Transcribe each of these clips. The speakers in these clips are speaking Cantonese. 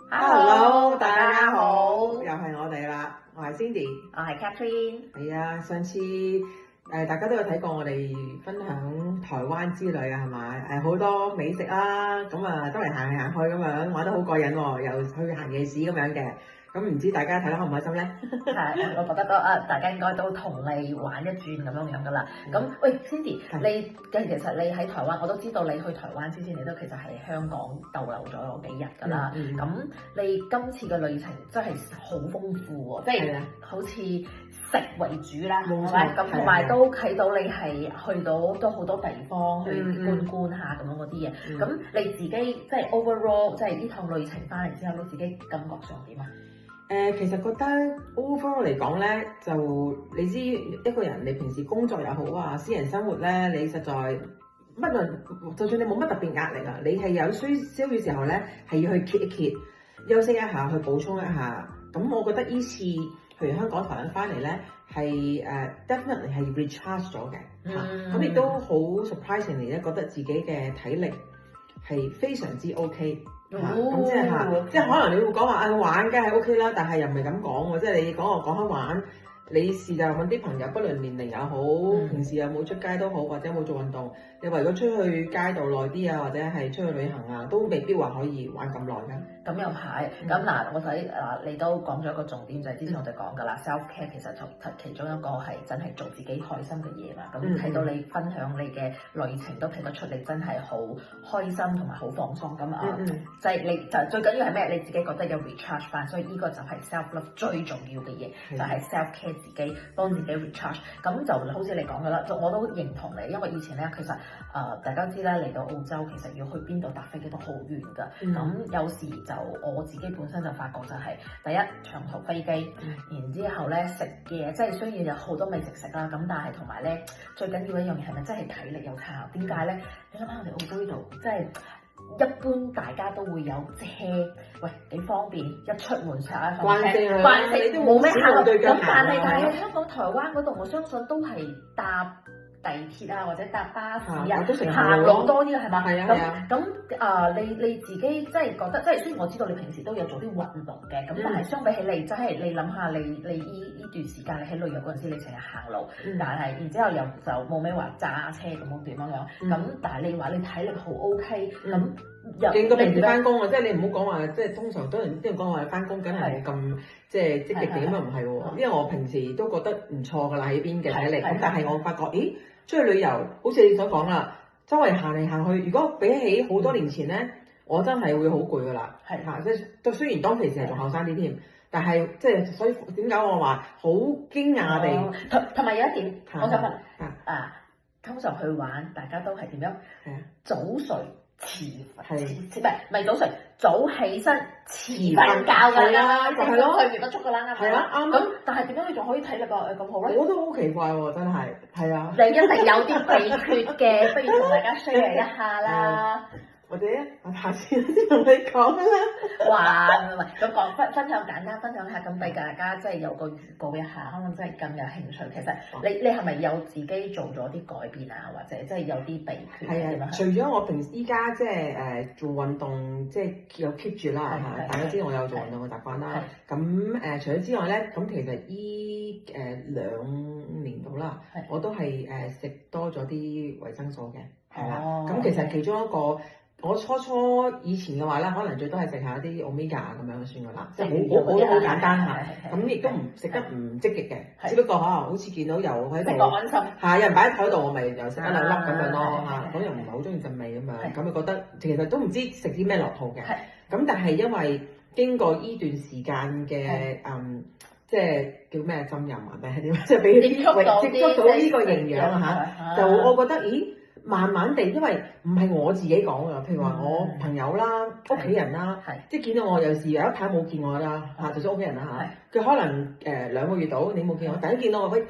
Hello，大家好，又係我哋啦，我係 Cindy，我係 Catherine。係啊，上次大家都有睇過我哋分享台灣之旅啊，係咪？好多美食啦，咁啊周圍行嚟行去咁樣，玩得好過癮喎，又去行夜市咁樣嘅。咁唔知大家睇得開唔開心咧？係，我覺得大家應該都同你玩一轉咁樣㗎啦。咁喂 Cindy，你其實你喺台灣，我都知道你去台灣之前，你都其實喺香港逗留咗幾日㗎啦。咁你今次嘅旅程真係好豐富喎，即係好似食為主啦，係咪？咁同埋都睇到你係去到都好多地方去觀下咁樣嗰啲嘢。咁你自己即係 overall，即係呢趟旅程翻嚟之後，你自己感覺上點啊？其實覺得 overall 嚟講咧，就你知一個人你平時工作又好啊，私人生活咧，你實在乜論，就算你冇乜特別壓力啊，你係有需要嘅時候咧，係要去歇一歇，休息一下，去補充一下。咁我覺得呢次譬如香港台灣翻嚟咧，係definitely 係 recharge 咗嘅嚇，咁亦都好 surprisingly 咧，覺得自己嘅體力係非常之 OK。咁即係可能你會講話玩梗係 OK 啦，但係又唔係咁講喎，即係你講開玩，你試就揾啲朋友，不論年齡又好，平時有冇出街都好，或者有冇做運動，你話如果出去街道耐啲啊，或者係出去旅行啊，都未必話可以玩咁耐㗎。咁又係，咁嗱，我睇你都講咗一個重點，就係之前我哋講㗎啦，self care 其實其中一個係真係做自己開心嘅嘢嘛。咁睇到你分享你嘅旅程，都睇得出你真係好開心同埋好放鬆咁啊！就係你就最緊要係咩？你自己覺得有 recharge 翻，所以呢個就係 self love 最重要嘅嘢，就係 self care 自己幫自己 recharge。咁就好似你講㗎啦，我都認同你，因為以前咧其實大家知啦，嚟到澳洲其實要去邊度搭飛機都好遠㗎。咁有時就我自己本身就發覺就係第一長途飛機，然之後咧食嘢即係雖然有好多美食食啦，咁但係同埋咧最緊要一樣嘢係咪真係體力又差？點解咧？你諗下我哋澳洲呢度即係一般大家都會有車，喂幾方便，一出門上一上車，慣性都冇咩考慮。咁但係香港、台灣嗰度，我相信都係搭地鐵啊，或者搭巴士啊，行路多啲係嘛？咁你自己即係覺得，即係雖然我知道你平時都有做啲運動嘅，咁但係相比起你，真係你諗下你呢段時間你喺旅遊嗰陣時，你成日行路，但係然之後又就冇咩話揸車咁點樣，咁但係你話你體力好 OK，咁勁過平時翻工啊！即係你唔好講話，即係通常都啲人講話翻工梗係咁即係積極嘅，咁啊唔係喎，因為我平時都覺得唔錯㗎啦喺邊嘅體力，咁但係我發覺，咦出去旅遊，好似你所講啦，周圍行嚟行去，如果比起好多年前咧，我真係會好攰㗎啦，嚇！即係雖然當其時係仲後生啲添，但係即係所以點解我話好驚訝地，同埋有一點，我想問通常去玩大家都係點樣？早睡遲唔係早睡，早起身遲瞓覺㗎啦，係咯，睡眠不足㗎啦，係啊啱。咁但係點解你仲可以體力咁好咧？我都好奇怪喎，真係，係啊。你一定有啲秘訣嘅，不如同大家 share 一下啦。或者我下次先同你講啦。哇，唔係咁講分享簡單分享下，咁俾大家即係有個預告一下，可能真係更有興趣。其實你係咪有自己做咗啲改變啊，或者即係有啲秘訣？係啊，除咗我平時依家即係做運動，即係有 keep 住啦嚇，大家知我有做運動嘅習慣啦。咁除咗之外咧，咁其實依2年度啦，我都係食多咗啲維生素嘅，係啦。咁其實其中一個。我初以前嘅話咧，可能最多係食下啲 omega 咁樣算㗎啦，即係好簡單嚇，咁亦都唔食得唔積極嘅，只不過好似見到有喺度，有人擺喺台度，我咪又食一兩粒咁樣咯嚇，咁又唔係好中意陣味咁樣，咁就覺得其實都唔知食啲咩落肚嘅，咁但係因為經過依段時間嘅即係叫咩浸淫啊定係點，即係俾接觸到呢個營養啊嚇，就我覺得咦〜慢慢地，因為唔係我自己講㗎，譬如話我朋友啦、屋企人啦，即係見到我有時有一排冇見我啦嚇，就算屋企人啦嚇，佢可能2個月到你冇見我，第一見到我喂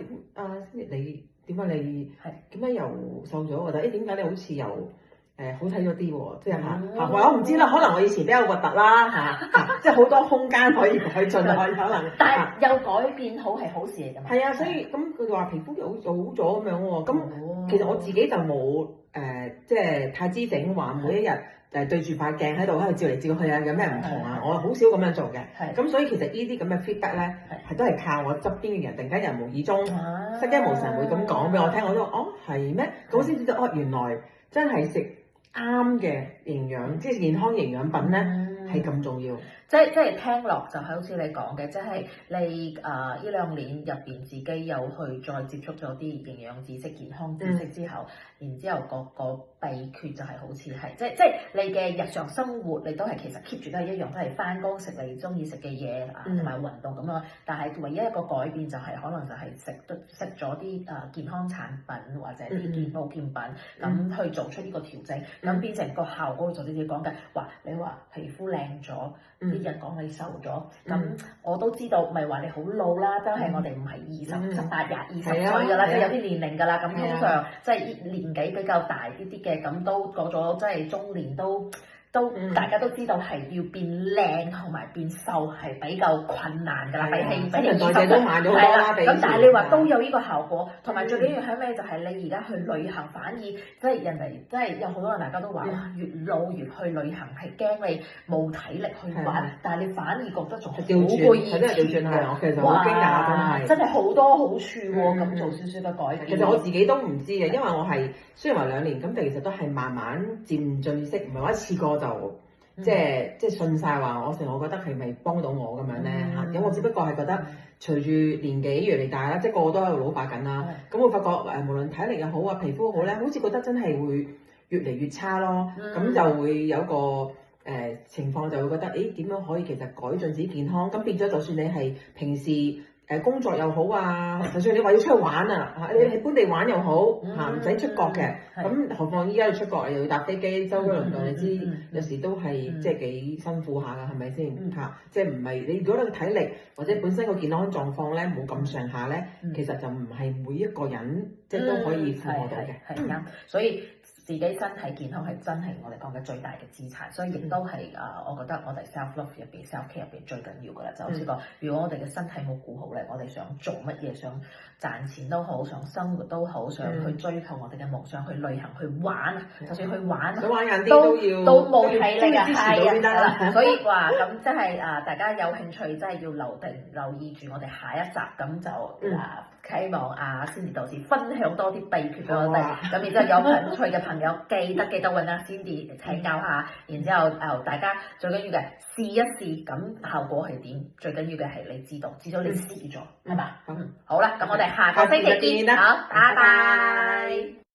你點解你點解又瘦咗？或者點解你好似又好睇咗啲喎？即係我唔知啦，可能我以前比較核突啦嚇，即係好多空間可以改進可能。但係有改變好係好事嚟㗎嘛？係啊，所以咁佢哋話皮膚又好咗咁樣喎，咁其實我自己就冇即係太姿整話每一日對住塊鏡喺度照嚟照去啊，有咩唔同啊？我好少咁樣做嘅。咁所以其實呢啲咁嘅 feedback 咧，係都係靠我側邊嘅人，突然間人無意中，失驚無神會咁講俾我聽，我都話哦係咩？咁先知道哦原來真係食啱嘅營養，即係健康營養品咧係咁重要。即係聽落就係好似你講嘅，即係你呢2年入邊自己有去再接觸咗啲營養知識、健康知識之後，然之後個秘訣就係好似係即係你嘅日常生活，你都係其實 keep 住都係一樣，都係翻工食你中意食嘅嘢同埋運動咁樣。但係唯一一個改變就係可能就係食咗啲健康產品或者啲保健品咁去做出呢個調整，咁變成個效果就你哋講嘅話，你話皮膚靚咗。啲人講你瘦咗，咁我都知道，唔係話你好老啦，都係我哋唔係18、20歲㗎啦，即係有啲年齡㗎啦。咁通常即係年紀比較大啲啲嘅，咁都過咗即係中年都大家都知道係要變靚同埋變瘦係比較困難㗎啦，比起代謝都慢咗好多啦。咁但係你話都有呢個效果，同埋最緊要係咩？就係你而家去旅行，反而即係人哋即係有好多人大家都話越老越去旅行係驚你冇體力去玩，但係你反而覺得仲好過以前。係調轉係，我其實好驚訝真係好多好處喎！咁做少少嘅改變。其實我自己都唔知嘅，因為我係雖然話2年，咁其實都係慢慢漸進式，唔係話一次過就即係信晒話我成，我覺得係咪幫到我咁樣咧嚇？咁我只不過係覺得隨住年紀越嚟越大啦，即係個個都喺度老化緊啦，咁會發覺無論體力又好啊，皮膚好咧，好似覺得真係會越嚟越差咯。咁就會有個情況就會覺得，點樣可以其實改進自己健康？咁變咗，就算你係平時工作又好啊，就算你話要出去玩啊，你喺本地玩又好唔使出國嘅。咁何況依家要出國又要搭飛機周圍輪渡，你知有時都係即係幾辛苦下㗎，係咪先嚇？即係唔係你如果你個體力或者本身個健康狀況咧冇咁上下咧，其實就唔係每一個人即係都可以負荷到嘅。係啱，所以自己身體健康係真係我哋講嘅最大嘅資產，所以亦都係我覺得我哋 self love 入邊 self care 入邊最緊要㗎啦。就好似講，如果我哋嘅身體冇顧好咧，我哋想做乜嘢，想賺錢都好，想生活都好，想去追求我哋嘅夢想，去旅行去玩，就算去玩都冇體力啊，係啦。所以話咁即係大家有興趣真係要留意住我哋下一集，咁就希望Cindy 到時分享多啲秘訣俾我哋。咁然之後有興趣嘅朋友記得揾Cindy 請教下，然之後大家最緊要嘅試一試，咁效果係點？最緊要嘅係你知道你試咗係嘛？好啦，咁我哋下個星期見，好，拜拜。